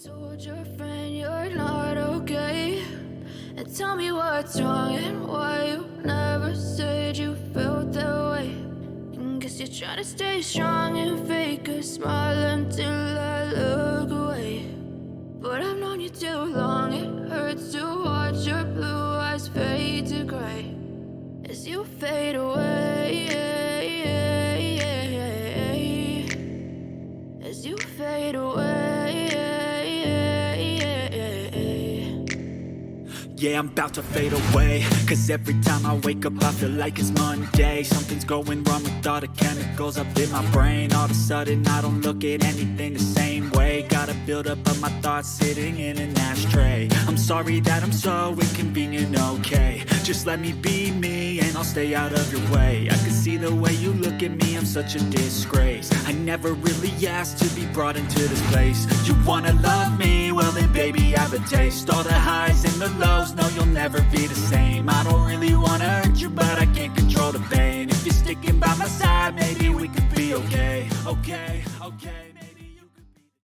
told your friend you're not okay, and tell me what's wrong and why you never said you felt that way. And guess you're trying to stay strong and fake a smile until I look away. But I've known you too long, it hurts to watch your blue eyes fade to gray as you fade away, as you fade away. Yeah, I'm about to fade away, cause every time I wake up I feel like it's Monday. Something's going wrong with all the chemicals up in my brain. All of a sudden I don't look at anything the same way. Gotta build up of my thoughts sitting in an ashtray. I'm sorry that I'm so inconvenient, okay. Just let me be me and I'll stay out of your way. I can see the way you look at me, I'm such a disgrace. I never really asked to be brought into this place. You wanna love me? Well then baby have a taste. All the highs and the lows, no you'll never be the same. I don't really wanna hurt you but I can't control the pain. If you're sticking by my side maybe we could be okay. Okay, okay.